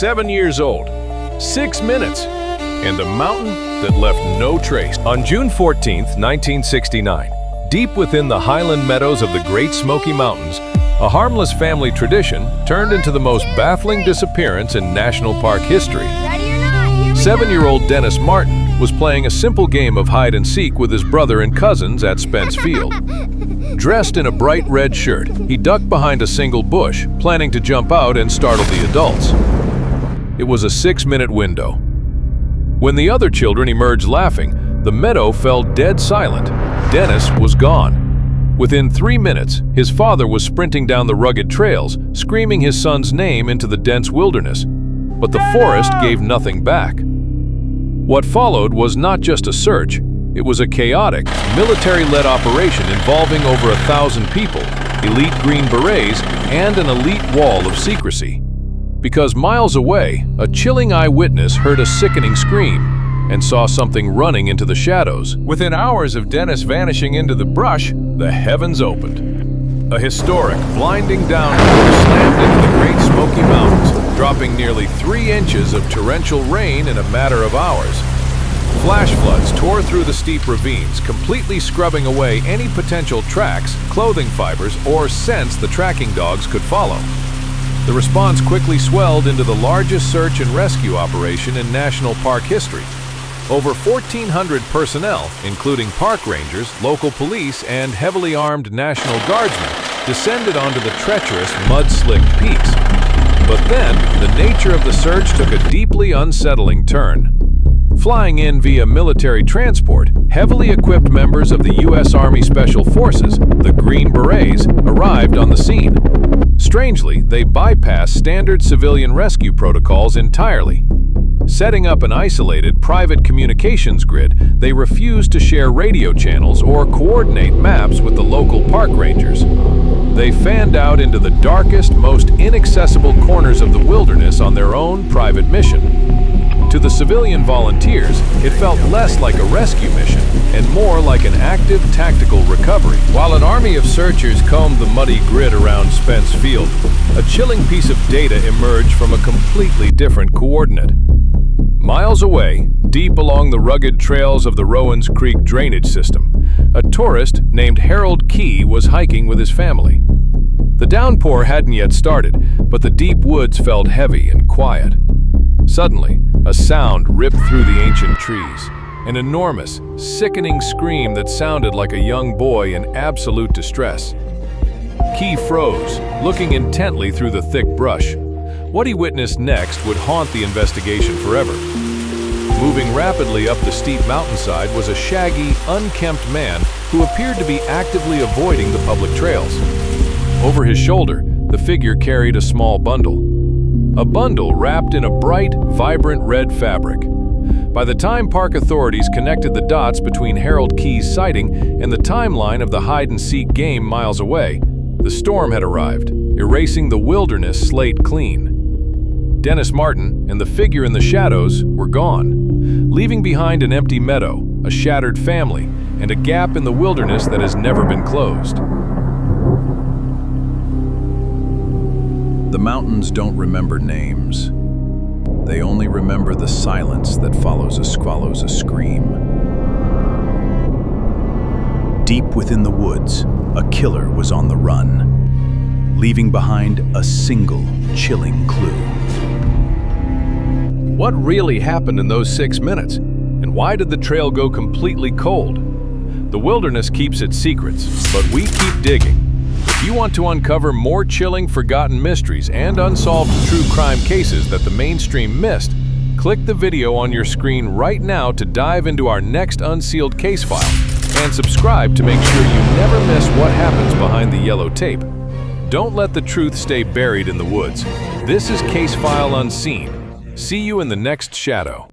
7 years old, 6 minutes, and a mountain that left no trace. On June 14, 1969, deep within the highland meadows of the Great Smoky Mountains, a harmless family tradition turned into the most baffling disappearance in national park history. 7-year-old Dennis Martin was playing a simple game of hide-and-seek with his brother and cousins at Spence Field. Dressed in a bright red shirt, he ducked behind a single bush, planning to jump out and startle the adults. It was a 6-minute window. When the other children emerged laughing, the meadow fell dead silent. Dennis was gone. Within 3 minutes, his father was sprinting down the rugged trails, screaming his son's name into the dense wilderness. But the forest gave nothing back. What followed was not just a search, it was a chaotic, military-led operation involving over 1,000 people, elite Green Berets, and an elite wall of secrecy. Because miles away, a chilling eyewitness heard a sickening scream and saw something running into the shadows. Within hours of Dennis vanishing into the brush, the heavens opened. A historic, blinding downpour slammed into the Great Smoky Mountains, dropping nearly 3 inches of torrential rain in a matter of hours. Flash floods tore through the steep ravines, completely scrubbing away any potential tracks, clothing fibers, or scents the tracking dogs could follow. The response quickly swelled into the largest search and rescue operation in national park history. Over 1,400 personnel, including park rangers, local police, and heavily armed National Guardsmen, descended onto the treacherous, mud-slicked peaks. But then, the nature of the search took a deeply unsettling turn. Flying in via military transport, heavily equipped members of the U.S. Army Special Forces, the Green Berets, arrived on the scene. Strangely, they bypassed standard civilian rescue protocols entirely. Setting up an isolated private communications grid, they refused to share radio channels or coordinate maps with the local park rangers. They fanned out into the darkest, most inaccessible corners of the wilderness on their own private mission. To the civilian volunteers, it felt less like a rescue mission and more like an active tactical recovery. While an army of searchers combed the muddy grid around Spence Field, a chilling piece of data emerged from a completely different coordinate. Miles away, deep along the rugged trails of the Rowan's Creek drainage system, a tourist named Harold Key was hiking with his family. The downpour hadn't yet started, but the deep woods felt heavy and quiet. Suddenly, a sound ripped through the ancient trees, an enormous, sickening scream that sounded like a young boy in absolute distress. Key froze, looking intently through the thick brush. What he witnessed next would haunt the investigation forever. Moving rapidly up the steep mountainside was a shaggy, unkempt man who appeared to be actively avoiding the public trails. Over his shoulder, the figure carried a small bundle. A bundle wrapped in a bright, vibrant red fabric. By the time park authorities connected the dots between Harold Key's sighting and the timeline of the hide-and-seek game miles away, the storm had arrived, erasing the wilderness slate clean. Dennis Martin and the figure in the shadows were gone, leaving behind an empty meadow, a shattered family, and a gap in the wilderness that has never been closed. The mountains don't remember names. They only remember the silence that follows a scream. Deep within the woods, a killer was on the run, leaving behind a single chilling clue. What really happened in those 6 minutes? And why did the trail go completely cold? The wilderness keeps its secrets, but we keep digging. If you want to uncover more chilling, forgotten mysteries and unsolved true crime cases that the mainstream missed, click the video on your screen right now to dive into our next unsealed case file, and subscribe to make sure you never miss what happens behind the yellow tape. Don't let the truth stay buried in the woods. This is Case File Unseen. See you in the next shadow.